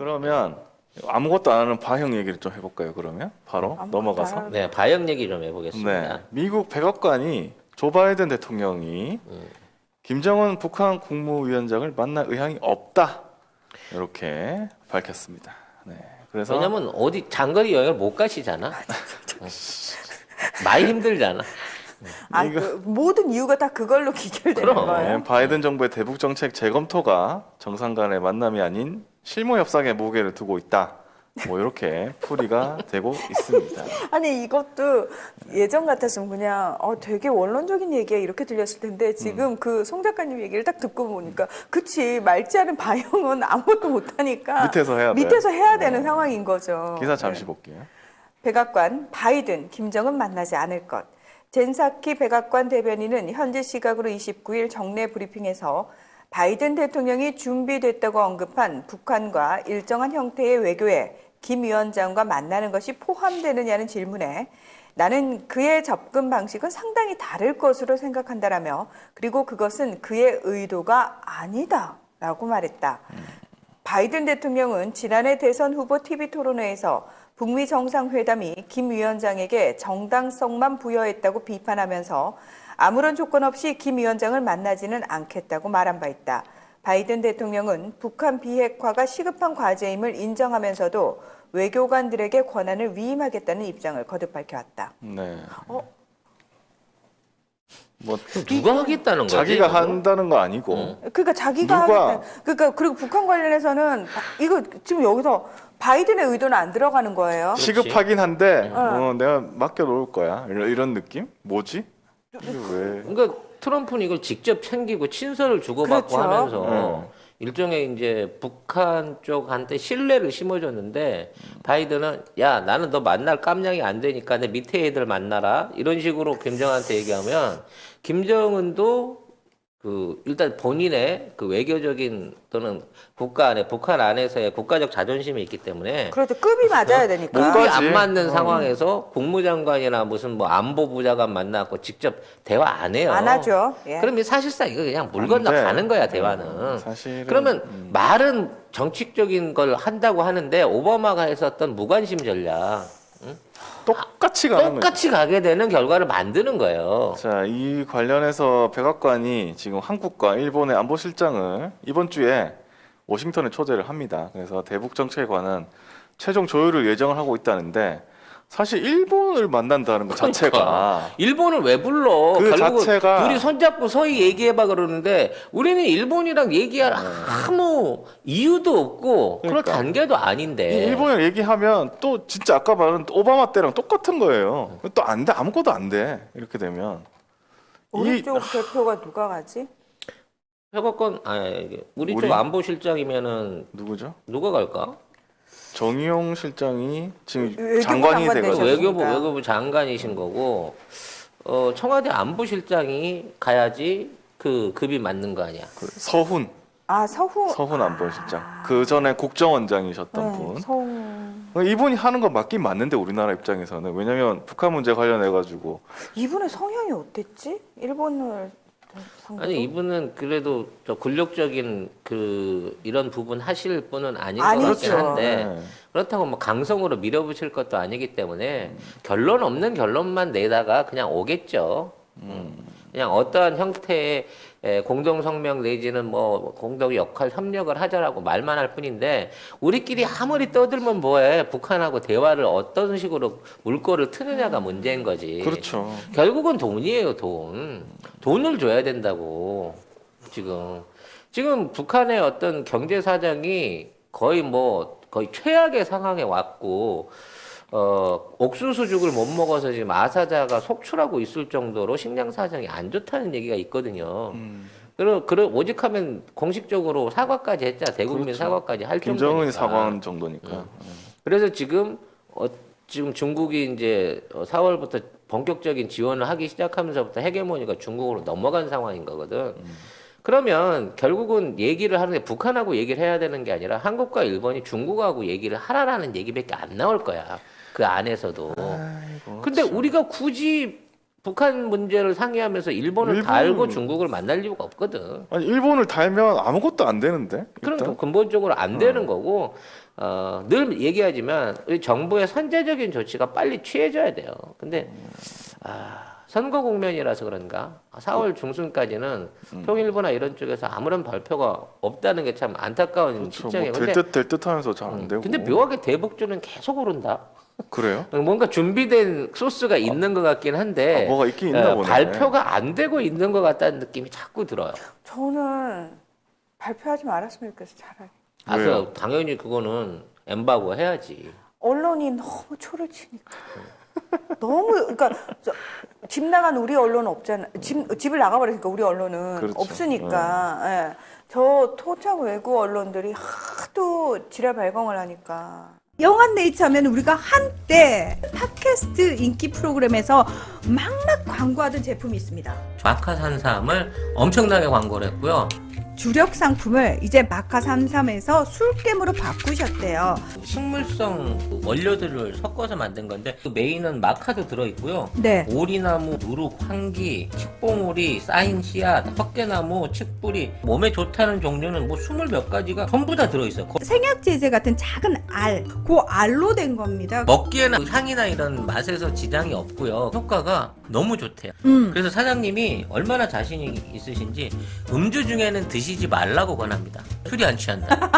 그러면 아무것도 안 하는 바형 얘기를 좀 해볼까요? 그러면 바로 아무것도 넘어가서. 안 하는- 네, 바형 얘기 좀 해보겠습니다. 네, 미국 백악관이 조 바이든 대통령이 김정은 북한 국무위원장을 만날 의향이 없다 이렇게 밝혔습니다. 네, 그래서 왜냐면 어디 장거리 여행을 못 가시잖아. 많이 힘들잖아. 그 모든 이유가 다 그걸로 기결되는 그럼. 거예요. 네, 바이든 정부의 대북 정책 재검토가 정상 간의 만남이 아닌 실무 협상에 무게를 두고 있다. 뭐 이렇게 풀이가 되고 있습니다. 아니 이것도 예전 같았으면 그냥 되게 원론적인 얘기야 이렇게 들렸을 텐데 지금 그 송 작가님 얘기를 딱 듣고 보니까 그치 말지 않은 바형은 아무것도 못하니까 밑에서 해야 돼. 밑에서 해야 되는 상황인 거죠. 기사 잠시 네. 볼게요. 백악관 바이든 김정은 만나지 않을 것. 젠사키 백악관 대변인은 현지 시각으로 29일 정례 브리핑에서 바이든 대통령이 준비됐다고 언급한 북한과 일정한 형태의 외교에 김 위원장과 만나는 것이 포함되느냐는 질문에 나는 그의 접근 방식은 상당히 다를 것으로 생각한다라며 그리고 그것은 그의 의도가 아니다라고 말했다. 바이든 대통령은 지난해 대선 후보 TV 토론회에서 북미 정상회담이 김 위원장에게 정당성만 부여했다고 비판하면서 아무런 조건 없이 김 위원장을 만나지는 않겠다고 말한 바 있다. 바이든 대통령은 북한 비핵화가 시급한 과제임을 인정하면서도 외교관들에게 권한을 위임하겠다는 입장을 거듭 밝혀왔다. 네. 어? 뭐 누가 하겠다는 거지? 자기가 그거? 한다는 거 아니고 그러니까 자기가 누가? 하겠다. 그러니까 그리고 북한 관련해서는 이거 지금 여기서 바이든의 의도는 안 들어가는 거예요. 시급하긴 한데 내가 맡겨 놓을 거야. 이런 느낌? 뭐지? 이게 왜? 그러니까 트럼프는 이걸 직접 챙기고 친서를 주고받고 그렇죠. 하면서 일종의 이제 북한 쪽한테 신뢰를 심어줬는데 바이든은 야 나는 너 만날 깜냥이 안 되니까 내 밑에 애들 만나라 이런 식으로 김정은한테 얘기하면 김정은도 그 일단 본인의 그 외교적인 또는 북한 안에서의 국가적 자존심이 있기 때문에 그렇죠. 급이 맞아야 되니까. 급이 뭔가지. 안 맞는 상황에서 국무장관이나 무슨 뭐 안보부장관 만나고 직접 대화 안 해요. 안 하죠. 예. 그러면 사실상 이거 그냥 물 안 건너 돼. 가는 거야 대화는. 사실은 그러면 말은 정치적인 걸 한다고 하는데 오바마가 했었던 무관심 전략 똑같이 가는 거예요. 똑같이 가게 되는 결과를 만드는 거예요. 자, 이 관련해서 백악관이 지금 한국과 일본의 안보실장을 이번 주에 워싱턴에 초대를 합니다. 그래서 대북 정책에 관한 최종 조율을 예정을 하고 있다는데 사실 일본을 만난다는 것 자체가 일본을 왜 불러? 그 결국은 자체가- 둘이 손잡고 서희 얘기해봐 그러는데 우리는 일본이랑 얘기할 아무 이유도 없고 그럴 그러니까. 단계도 이 아닌데. 일본을 얘기하면 또 진짜 아까 말한 오바마 때랑 똑같은 거예요. 또 안 돼. 아무것도 안 돼. 이렇게 되면 우리 이- 쪽 대표가 누가 가지? 백악관 우리 우리? 쪽 안보실장이면은 누구죠? 누가 갈까? 정의용 실장이 지금 외교부 장관이 장관 돼가지고 되셨습니다. 외교부 장관이신 거고 청와대 안보실장이 가야지 그 급이 맞는 거 아니야. 그 서훈 서훈 안보실장. 그 전에 국정원장이셨던 분. 서훈. 이분이 하는 건 맞긴 맞는데 우리나라 입장에서는 왜냐면 북한 문제 관련해 가지고 이분의 성향이 어땠지? 일본을 상대로? 아니 이분은 그래도 저 굴욕적인 그 이런 부분 하실 분은 아닌 것 아니죠. 같긴 한데 네. 그렇다고 뭐 강성으로 밀어붙일 것도 아니기 때문에 결론 없는 결론만 내다가 그냥 오겠죠. 그냥 어떠한 형태의 공동 성명 내지는 뭐 공동 역할 협력을 하자라고 말만 할 뿐인데 우리끼리 아무리 떠들면 뭐해 북한하고 대화를 어떤 식으로 물꼬를 트느냐가 문제인 거지. 그렇죠. 결국은 돈이에요, 돈. 돈을 줘야 된다고. 지금 북한의 어떤 경제 사정이 거의 최악의 상황에 왔고, 옥수수죽을 못 먹어서 지금 아사자가 속출하고 있을 정도로 식량 사정이 안 좋다는 얘기가 있거든요. 오직하면 공식적으로 사과까지 했자, 대국민 그렇죠. 사과까지 할 정도니까. 김정은이 사과한 정도니까. 그래서 지금 중국이 이제 4월부터 본격적인 지원을 하기 시작하면서부터 헤게모니가 중국으로 넘어간 상황인 거거든. 그러면 결국은 얘기를 하는데 북한하고 얘기를 해야 되는 게 아니라 한국과 일본이 중국하고 얘기를 하라라는 얘기밖에 안 나올 거야. 그 안에서도. 아이고, 근데 참. 우리가 굳이 북한 문제를 상의하면서 일본을 달고 중국을 만날 이유가 없거든. 아니 일본을 달면 아무것도 안 되는데. 그럼 일단? 근본적으로 안 되는 거고 늘 얘기하지만 우리 정부의 선제적인 조치가 빨리 취해져야 돼요. 근데 선거 국면이라서 그런가 4월 중순까지는 통일부나 이런 쪽에서 아무런 발표가 없다는 게 참 안타까운 그렇죠. 실정이에요. 뭐 될 듯 하면서 잘 안 되고. 근데 묘하게 대북주는 계속 오른다. 그래요? 뭔가 준비된 소스가 있는 것 같긴 한데 뭐가 있긴 있나 보네. 발표가 안 되고 있는 것 같다는 느낌이 자꾸 들어요. 저는 발표하지 말았으면 좋겠어 차라리. 왜요? 그래서 당연히 그거는 엠바고 해야지. 언론이 너무 초를 치니까. 너무 그러니까 집 나간 우리 언론은 없잖아. 집을 나가버리니까 우리 언론은 그렇죠. 없으니까. 예. 저 토착 외국 언론들이 하도 지랄 발광을 하니까. 영한네이처면 우리가 한때 팟캐스트 인기 프로그램에서 막막 광고하던 제품이 있습니다. 마카산삼을 엄청나게 광고를 했고요. 주력 상품을 이제 마카33에서 술겜으로 바꾸셨대요. 식물성 원료들을 섞어서 만든 건데 그 메인은 마카도 들어있고요. 네. 오리나무, 누룩, 황기, 칡봉오리, 쌓인 씨앗, 헛개나무, 칡뿌리 몸에 좋다는 종류는 뭐 20몇 가지가 전부 다 들어있어요. 생약 제제 같은 작은 알, 그 알로 된 겁니다. 먹기에는 향이나 이런 맛에서 지장이 없고요. 효과가 너무 좋대요. 그래서 사장님이 얼마나 자신이 있으신지 음주 중에는 드시지 말라고 권합니다. 술이 안 취한다.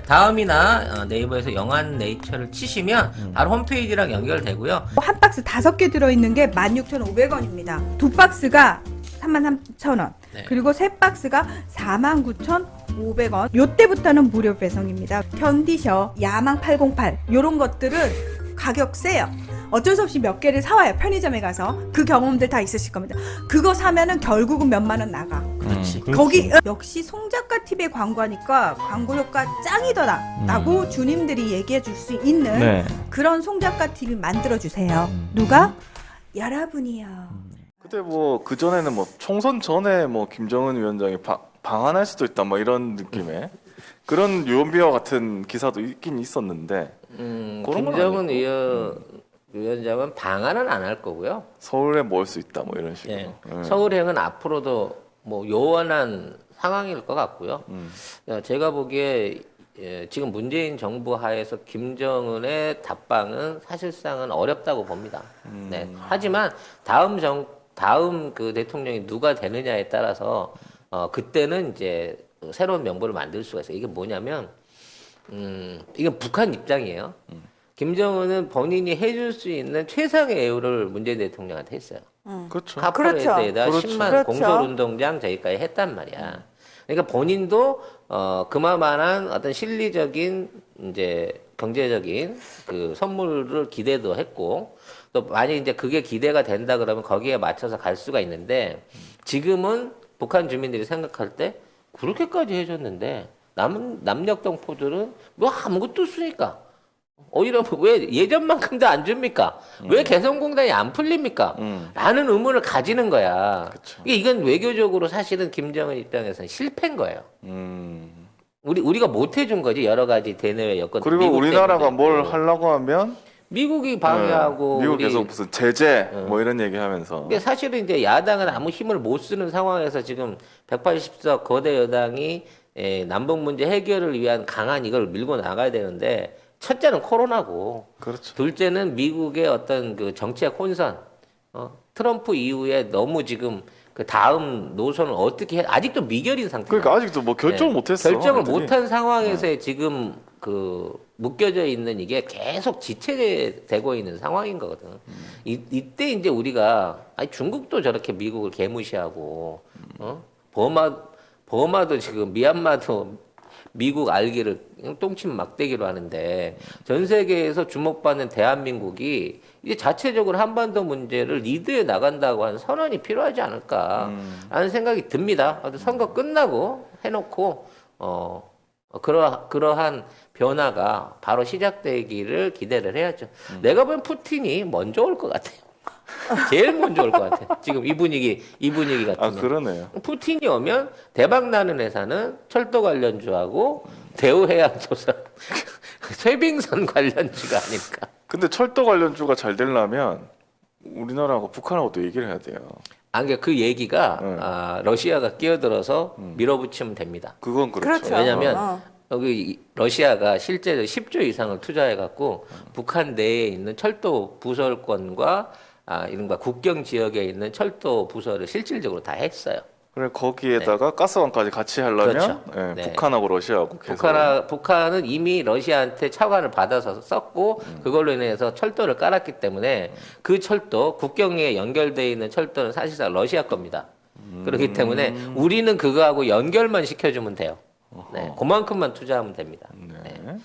다음이나 네이버에서 영한네이처를 치시면 바로 홈페이지랑 연결되고요. 한 박스 5개 들어있는 게 16,500원입니다. 두 박스가 33,000원. 네. 그리고 세 박스가 49,500원. 요때부터는 무료 배송입니다. 견디셔, 야망 808 요런 것들은 가격 세요. 어쩔 수 없이 몇 개를 사와요. 편의점에 가서. 그 경험들 다 있으실 겁니다. 그거 사면은 결국은 몇만 원 나가. 그렇지. 거기 역시 송작가 TV에 광고하니까 광고 효과 짱이더라 라고 주님들이 얘기해 줄 수 있는 네. 그런 송작가 TV 만들어 주세요. 누가? 여러분이요. 그때 뭐 그 전에는 뭐 총선 전에 뭐 김정은 위원장이 방한할 수도 있다 뭐 이런 느낌의 그런 유언비어 같은 기사도 있긴 있었는데 그런 건 김정은 아니고. 위원장은 방한은 안 할 거고요. 서울에 모을 수 있다 뭐 이런 식으로. 예. 서울행은 앞으로도 뭐 요원한 상황일 것 같고요. 제가 보기에 지금 문재인 정부 하에서 김정은의 답방은 사실상은 어렵다고 봅니다. 네. 하지만 다음 그 대통령이 누가 되느냐에 따라서 그때는 이제 새로운 명분을 만들 수가 있어요. 이게 뭐냐면 이건 북한 입장이에요. 김정은은 본인이 해줄 수 있는 최상의 애우를 문재인 대통령한테 했어요. 그렇죠. 카퍼레이드에다 그렇죠. 10만 그렇죠. 공설운동장 저기까지 했단 말이야. 그러니까 본인도 그만한 어떤 실리적인 이제 경제적인 그 선물을 기대도 했고 또 만약 이제 그게 기대가 된다 그러면 거기에 맞춰서 갈 수가 있는데 지금은 북한 주민들이 생각할 때 그렇게까지 해줬는데 남녘동포들은 뭐 아무것도 없으니까 오히려 왜 예전만큼도 안 줍니까? 왜 개성공단이 안 풀립니까? 라는 의문을 가지는 거야. 그쵸. 이건 외교적으로 사실은 김정은 입장에서는 실패인 거예요. 음. 우리가 못 해준 거지 여러 가지 대내외 여건. 그리고 미국 우리나라가 때문에 뭘 있고. 하려고 하면 미국이 방해하고 미국 우리- 계속 무슨 제재 뭐 이런 얘기하면서 근데 사실은 이제 야당은 아무 힘을 못 쓰는 상황에서 지금 180석 거대 여당이 남북 문제 해결을 위한 강한 이걸 밀고 나가야 되는데 첫째는 코로나고 그렇죠. 둘째는 미국의 어떤 그 정책 혼선, 트럼프 이후에 너무 지금 그 다음 노선을 어떻게 아직도 미결인 상태예요. 그러니까 아직도 뭐 결정을 못했어. 결정을 애들이. 못한 상황에서 지금 그 묶여져 있는 이게 계속 지체되고 있는 상황인 거거든. 이때 이제 우리가 아니 중국도 저렇게 미국을 개무시하고, 버마도 지금 미얀마도 미국 알기를 똥침 막대기로 하는데 전 세계에서 주목받는 대한민국이 이제 자체적으로 한반도 문제를 리드해 나간다고 하는 선언이 필요하지 않을까라는 생각이 듭니다. 선거 끝나고 해놓고 그러한 변화가 바로 시작되기를 기대를 해야죠. 내가 보면 푸틴이 먼저 올 것 같아요. 제일 먼저 올 것 같아요. 지금 이 분위기 같으면. 아 그러네요. 푸틴이 오면 대박 나는 회사는 철도 관련주하고 대우해양조선, 쇠빙선 관련주가 아닐까. 근데 철도 관련주가 잘 되려면 우리나라하고 북한하고 또 얘기를 해야 돼요. 그러니까 그 얘기가 네. 러시아가 끼어들어서 밀어붙이면 됩니다. 그건 그렇죠. 그렇죠. 왜냐면 여기 러시아가 실제로 10조 이상을 투자해갖고 북한 내에 있는 철도 부설권과 이른바 국경 지역에 있는 철도 부설을 실질적으로 다 했어요. 그래 거기에다가 가스관까지 같이 하려면 그렇죠. 예, 네. 북한하고 러시아하고 계속 북한은 이미 러시아한테 차관을 받아서 썼고 그걸로 인해서 철도를 깔았기 때문에 그 철도 국경에 연결돼 있는 철도는 사실상 러시아 겁니다. 그렇기 때문에 우리는 그거하고 연결만 시켜주면 돼요. 네, 그만큼만 투자하면 됩니다. 네. 네.